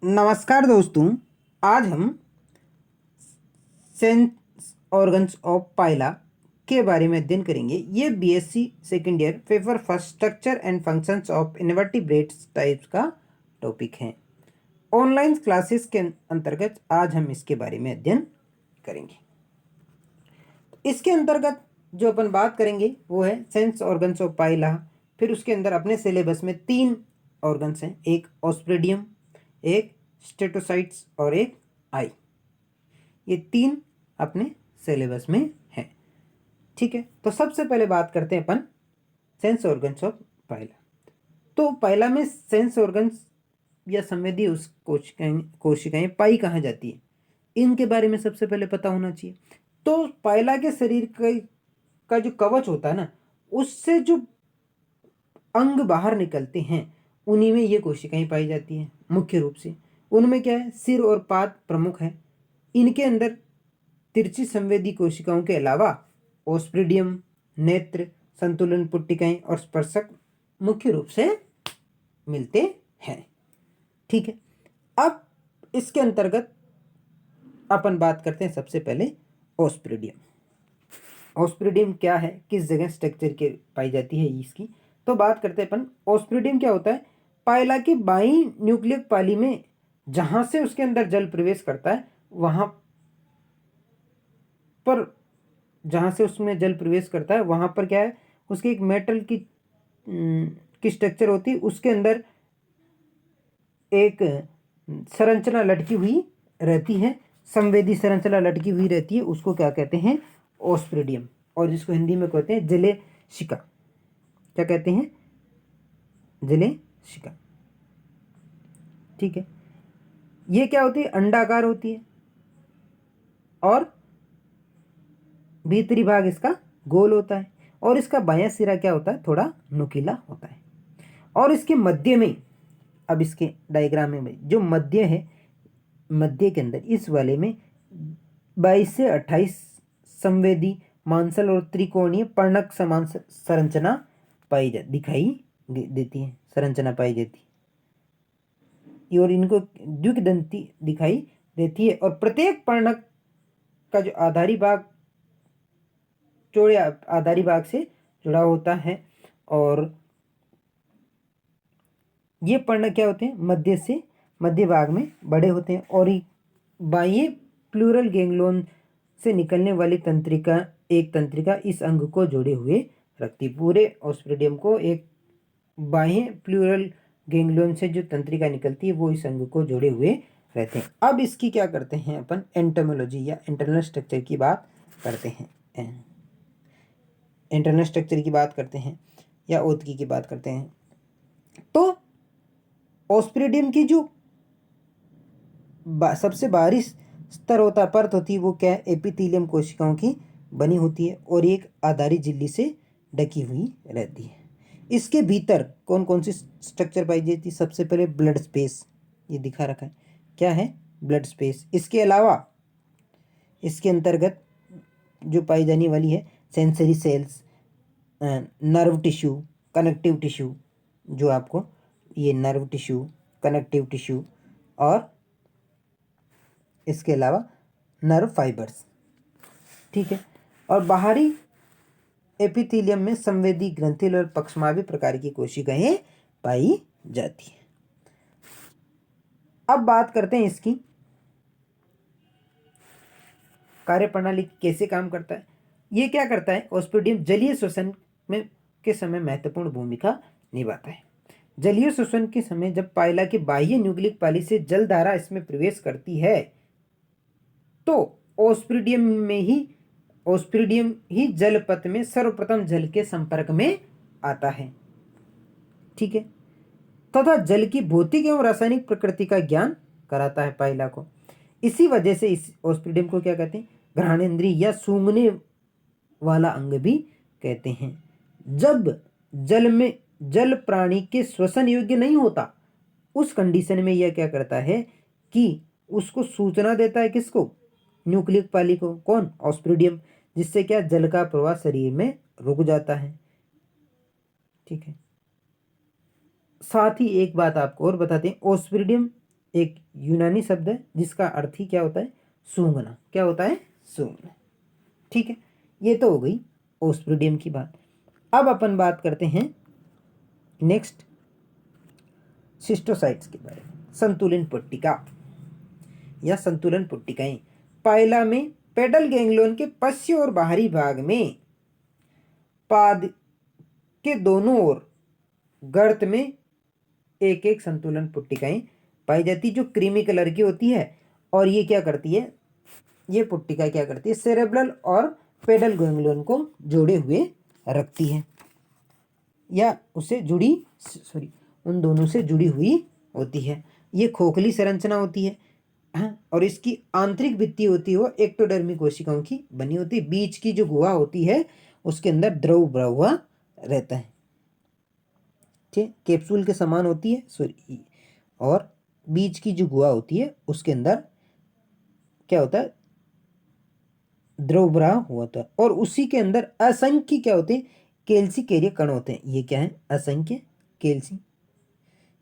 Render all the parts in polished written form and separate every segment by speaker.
Speaker 1: नमस्कार दोस्तों। आज हम सेंस ऑर्गन्स ऑफ पाइला के बारे में अध्ययन करेंगे। ये BSc second year paper first structure and functions of invertebrates types का टॉपिक है। ऑनलाइन क्लासेस के अंतर्गत आज हम इसके बारे में अध्ययन करेंगे। इसके अंतर्गत जो अपन बात करेंगे वो है सेंस ऑर्गन्स ऑफ पाइला। फिर उसके अंदर अपने सिलेबस में 3 ऑर्गन्स हैं, एक ऑस्प्रेडियम, एक स्टेटोसाइट्स और एक आई। ये 3 अपने सिलेबस में हैं। ठीक है, तो सबसे पहले बात करते हैं अपन सेंस ऑर्गन्स ऑफ पाइला। तो पाइला में सेंस ऑर्गन्स या संवेदी उस कोशिकाएं पाई कहाँ जाती है, इनके बारे में सबसे पहले पता होना चाहिए। तो पाइला के शरीर का जो कवच होता है ना, उससे जो अंग बाहर निकलते हैं उन्हीं में ये कोशिकाएं पाई जाती हैं। मुख्य रूप से उनमें क्या है, सिर और पाद प्रमुख है। इनके अंदर तिरछी संवेदी कोशिकाओं के अलावा ओस्प्रिडियम, नेत्र, संतुलन पुट्टिकाएं और स्पर्शक मुख्य रूप से मिलते हैं। ठीक है, अब इसके अंतर्गत अपन बात करते हैं सबसे पहले ओस्प्रिडियम। ओस्प्रिडियम क्या है, किस जगह स्ट्रक्चर के पाई जाती है इसकी, तो बात करते हैं अपन। ओस्प्रिडियम क्या होता है, पाइला की बाई न्यूक्लियक पाली में जहां से उसके अंदर जल प्रवेश करता है वहां पर, जहां से उसमें जल प्रवेश करता है वहां पर क्या है, उसकी एक मेटल की स्ट्रक्चर होती है। उसके अंदर एक संरचना लटकी हुई रहती है, संवेदी संरचना लटकी हुई रहती है। उसको क्या कहते हैं, ओस्प्रिडियम, और जिसको हिंदी में कहते हैं जलेशिका। क्या कहते हैं, जलेशिका। ठीक है, ये क्या होती है, अंडाकार होती है और भीतरी भाग इसका गोल होता है, और इसका बायां सिरा क्या होता है, थोड़ा नुकीला होता है। और इसके मध्य में, अब इसके डायग्राम में जो मध्य है, मध्य के अंदर इस वाले में 22 से 28 संवेदी मांसल और त्रिकोणीय पर्णक समान संरचना दिखाई देती है, संरचना पाई जाती है, और इनको द्विदंती दिखाई देती है। और प्रत्येक पर्णक का जो आधारी भाग चौड़े आधारी भाग से जुड़ा होता है, और ये पर्णक क्या होते हैं, मध्य से मध्य भाग में बड़े होते हैं, और बाह्य प्लूरल गैंग्लियन से निकलने वाली तंत्रिका, एक तंत्रिका इस अंग को जोड़े हुए रखती। पूरे ऑस्प्रिडियम को एक बाह्य प्लूरल गैंग्लियन से जो तंत्रिका निकलती है वो इस अंग को जोड़े हुए रहते हैं। अब इसकी क्या करते हैं अपन, एंटोमोलॉजी या इंटरनल स्ट्रक्चर की बात करते हैं। इंटरनल स्ट्रक्चर की बात करते हैं या ओतकी की बात करते हैं। तो ऑस्प्रिडियम की जो सबसे बाहरी स्तर होता है, परत होती है, वो क्या है, एपिथेलियम कोशिकाओं की बनी होती है और एक आधारी झिल्ली से ढकी हुई रहती है। इसके भीतर कौन कौन सी स्ट्रक्चर पाई जाती है, सबसे पहले ब्लड स्पेस, ये दिखा रखा है, क्या है, ब्लड स्पेस। इसके अलावा इसके अंतर्गत जो पाई जाने वाली है sensory sales, nerve tissue, connective tissue, जो आपको ये नर्व टिश्यू, कनेक्टिव टिश्यू, और इसके अलावा नर्व फाइबर्स। ठीक है, और बाहरी एपिथेलियम में संवेदी ग्रंथिल और पक्षमावी प्रकार की कोशिकाएं पाई जाती है। अब बात करते हैं इसकी कार्यप्रणाली कैसे काम करता है। ये क्या करता है, ऑस्प्रिडियम जलीय श्वसन में के समय महत्वपूर्ण भूमिका निभाता है। जलीय श्वसन के समय जब पाइला की बाह्य न्यूक्लियक पाली से जल धारा इसमें प्रवेश करती है तो ऑस्प्रिडियम ही जलपथ में सर्वप्रथम जल के संपर्क में आता है। ठीक है, तथा जल की भौतिक एवं रासायनिक प्रकृति का ज्ञान कराता है पाइला को। इसी वजह से इस ऑस्प्रिडियम को क्या कहते हैं, घ्राणेंद्रिय या सूंघने वाला अंग भी कहते हैं। जब जल प्राणी के श्वसन योग्य नहीं होता, उस कंडीशन में यह क्या करता है कि उसको सूचना देता है, किसको, न्यूक्लियक पाली को, कौन, ऑस्प्रिडियम, जिससे क्या जल का प्रवाह शरीर में रुक जाता है। ठीक है, साथ ही एक बात आपको और बताते हैं, ऑस्प्रिडियम एक यूनानी शब्द है जिसका अर्थ ही क्या होता है, सूंघना। क्या होता है, सूंघना। ठीक है, ये तो हो गई ओस्प्रिडियम की बात। अब अपन बात करते हैं नेक्स्ट सिस्टोसाइट्स के बारे में। संतुलन पट्टिका या संतुलन पट्टिकाएं। पाइला में पेडल गैंग्लियन के पश्चिम और बाहरी भाग में पाद के दोनों ओर गर्त में एक एक संतुलन पट्टिकाएं पाई जाती, जो क्रीमी कलर की होती है। और ये क्या करती है, ये पट्टिका क्या करती है, सेरेब्रल और पेडल गैंग्लियन को जोड़े हुए रखती है, या उससे जुड़ी, सॉरी, उन दोनों से जुड़ी हुई होती है। ये खोखली संरचना होती है, हाँ, और इसकी आंतरिक भित्ति होती है वो एक्टोडर्मी कोशिकाओं की बनी होती है। बीच की जो गुहा होती है उसके अंदर द्रव भरा हुआ रहता है, ठीक, कैप्सूल के समान होती है, सॉरी, और बीच की जो गुहा होती है उसके अंदर क्या होता है, द्रव भरा हुआ होता है। और उसी के अंदर असंख्य क्या होते हैं, कैल्सी कैरियर कण होते हैं। ये क्या है, असंख्य कैल्सी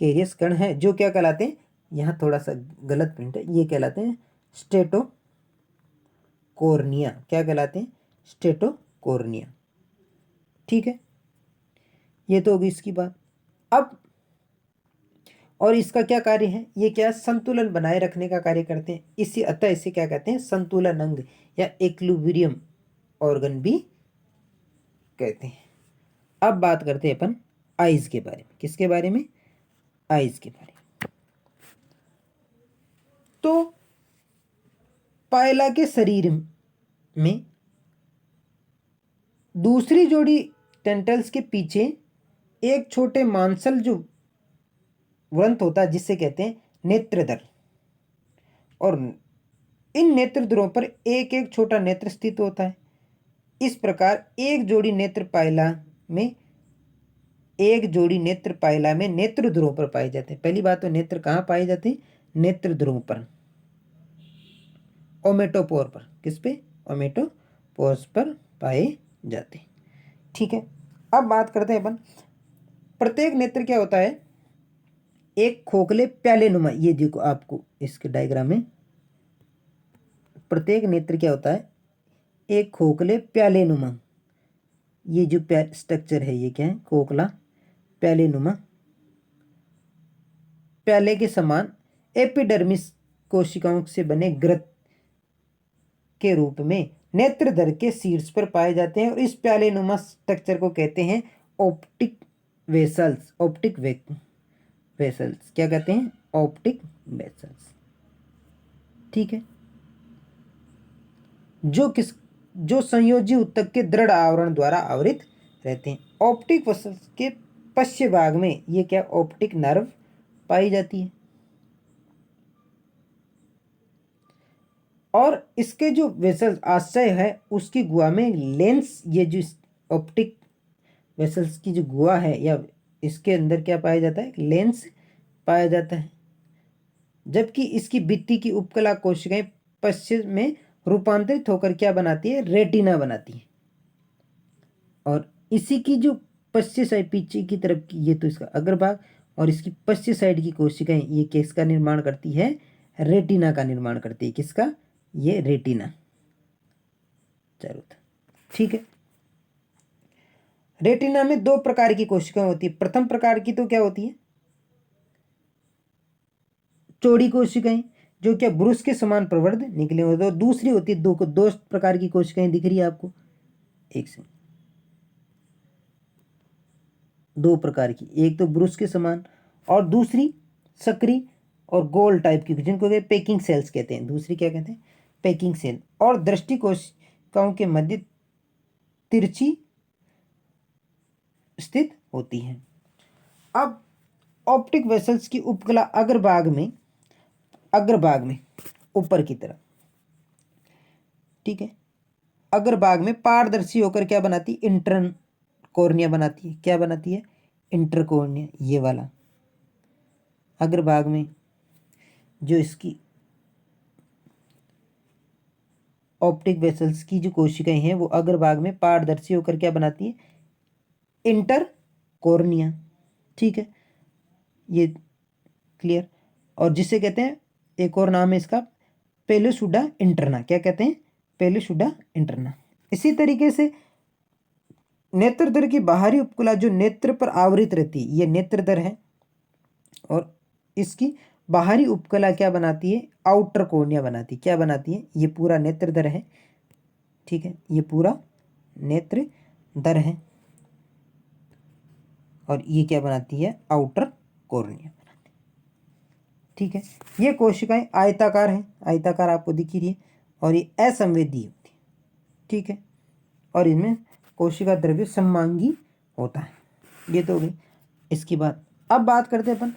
Speaker 1: कैरियस कण है, जो क्या कहलाते हैं, यहाँ थोड़ा सा गलत प्रिंट है, ये कहलाते हैं स्टेटोकोर्निया। क्या कहलाते हैं, स्टेटोकोर्निया। ठीक है, ये तो होगी इसकी बात। अब और इसका क्या कार्य है, ये क्या संतुलन बनाए रखने का कार्य करते हैं। इसी अतः इसे क्या कहते हैं, संतुलन अंग या इक्विलिब्रियम ऑर्गन भी कहते हैं। अब बात करते हैं अपन आइज के बारे में। किसके बारे में, आइज के बारे में। तो पायला के शरीर में दूसरी जोड़ी टेंटल्स के पीछे एक छोटे मांसल जो व्रंत होता है जिससे कहते हैं नेत्रदर, और इन नेत्रद्रों पर एक एक छोटा नेत्र स्थित होता है। इस प्रकार एक जोड़ी नेत्र पायला में नेत्र ध्रुव पर पाए जाते हैं। पहली बात तो नेत्र कहाँ पाए जाते हैं, नेत्र ध्रुव पर, ओमेटोपोर पर। किस पे, ओमेटोपोर्स पर पाए जाते हैं। ठीक है, अब बात करते हैं अपन, प्रत्येक नेत्र क्या होता है, एक खोखले प्याले नुमा। ये देखो आपको इसके डायग्राम में, प्रत्येक नेत्र क्या होता है, एक खोखले प्याले नुमा। ये जो स्ट्रक्चर है ये क्या है, खोखला प्याले नुमा, प्याले के समान एपिडर्मिस कोशिकाओं से बने ग्रत के रूप में नेत्रधर के शीर्ष पर पाए जाते हैं। और इस प्याले नुमा स्ट्रक्चर को कहते हैं ऑप्टिक वेसल्स। ऑप्टिक वेसल्स क्या कहते हैं, ऑप्टिक वेसल्स। ठीक है, जो संयोजी ऊतक के दृढ़ आवरण द्वारा आवृत रहते हैं। ऑप्टिक वेसल्स के पश्चिम भाग में ये क्या, ऑप्टिक नर्व पाई जाती है। और इसके जो वेसल्स आशय है उसकी गुहा में लेंस, ये जो ऑप्टिक वेसल्स की जो गुहा है या इसके अंदर क्या पाया जाता है, लेंस पाया जाता है। जबकि इसकी भित्ति की उपकला कोशिकाएं पश्चिम में रूपांतरित होकर क्या बनाती है, रेटिना बनाती है। और इसी की जो पश्चिम साइड पीछे की तरफ की, ये तो इसका अग्रभाग, और इसकी पश्चिम साइड की कोशिकाएं ये किसका निर्माण करती है, रेटिना का निर्माण करती है। किसका, ये रेटिना चारों तरफ। ठीक है, रेटिना में दो प्रकार की कोशिकाएं होती है। प्रथम प्रकार की तो क्या होती है, चौड़ी कोशिकाएं, जो क्या ब्रुश के समान प्रवर्ध निकले होते हैं। और दूसरी होती है, दो प्रकार की कोशिकाएं दिख रही है आपको, एक से दो प्रकार की, एक तो ब्रुश के समान और दूसरी सक्रिय और गोल टाइप की, जिनको पैकिंग सेल्स कहते हैं। दूसरी क्या कहते हैं, पैकिंग सेल। और दृष्टि कोशिकाओं के मध्य तिरछी स्थित होती है। अब ऑप्टिक वेसल्स की उपकला अग्रभाग में ऊपर की तरफ, ठीक है, अग्रभाग में पारदर्शी होकर क्या बनाती है, इंटर कोर्निया बनाती है। क्या बनाती है, इंटरकोर्निया। ये वाला अग्रभाग में जो इसकी ऑप्टिक वेसल्स की जो कोशिकाएं हैं वो अग्रभाग में पारदर्शी होकर क्या बनाती है, इंटर कोर्निया। ठीक है, ये क्लियर। और जिसे कहते हैं, एक और नाम है इसका पेलुसुडा इंटरना। क्या कहते हैं? पेलुसुडा इंटरना। इसी तरीके से नेत्र दर की बाहरी उपकला जो नेत्र पर आवृत रहती है, ये नेत्र दर है, और इसकी बाहरी उपकला क्या बनाती है? आउटर कोर्निया बनाती है। क्या बनाती है? ये पूरा नेत्र दर है, ठीक है, ये पूरा नेत्र दर है, और ये क्या बनाती है? आउटर कोर्निया बनाती है, ठीक है। ये कोशिकाएं आयताकार हैं, आयताकार आपको दिख ही रही है, और ये असंवेदी होती है, ठीक है, और इनमें कोशिका द्रव्य सममांगी होता है। ये तो हो गई इसकी बात। अब बात करते हैं अपन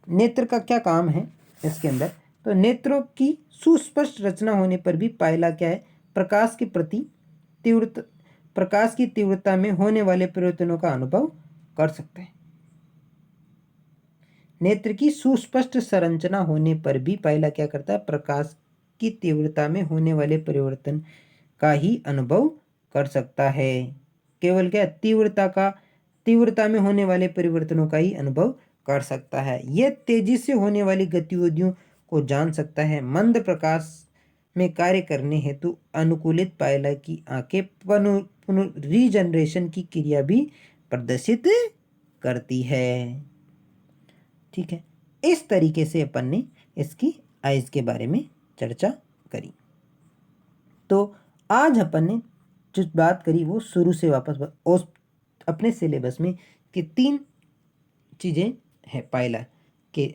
Speaker 1: नेत्र का क्या काम है इसके अंदर। तो नेत्रों की सुस्पष्ट रचना होने पर भी पाइला क्या है? प्रकाश के प्रति तीव्रता, प्रकाश की तीव्रता में होने वाले परिवर्तनों का अनुभव कर सकते हैं। नेत्र की सुस्पष्ट संरचना होने पर भी पाइला क्या करता है? प्रकाश की तीव्रता में होने वाले परिवर्तन का ही अनुभव कर सकता है। केवल क्या? तीव्रता में होने वाले परिवर्तनों का ही अनुभव कर सकता है। यह तेजी से होने वाली गतिविधियों को जान सकता है। मंद प्रकाश में कार्य करने हेतु अनुकूलित पाइला की आंखें रीजनरेशन की क्रिया भी प्रदर्शित करती है, ठीक है। इस तरीके से अपन ने इसकी आइज के बारे में चर्चा करी। तो आज अपन ने जो बात करी वो शुरू से वापस अपने सिलेबस में कि 3 चीज़ें हैं पाइला के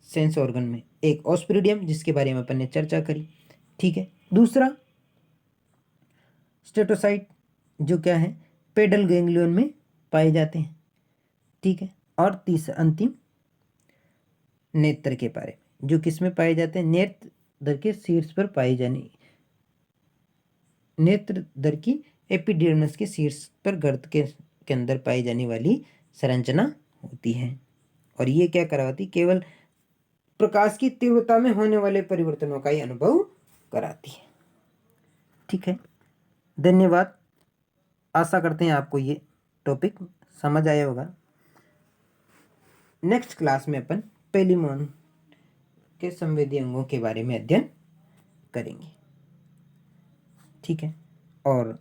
Speaker 1: सेंस ऑर्गन में। एक ऑस्प्रिडियम, जिसके बारे में अपन ने चर्चा करी, ठीक है। दूसरा स्टेटोसाइट, जो क्या है? पेडल गैंग्लियन में पाए जाते हैं, ठीक है। और तीसरा अंतिम नेत्र के बारे में, जो किस में पाए जाते हैं? नेत्र दर के शीर्ष पर पाई जाने, नेत्र दर की एपिडर्मिस के शीर्ष पर गर्त के अंदर पाई जाने वाली संरचना होती है। और ये क्या कराती? केवल प्रकाश की तीव्रता में होने वाले परिवर्तनों का ही अनुभव कराती है, ठीक है। धन्यवाद। आशा करते हैं आपको ये टॉपिक समझ आया होगा। नेक्स्ट क्लास में अपन पेलिमोन के संवेदी अंगों के बारे में अध्ययन करेंगे, ठीक है। और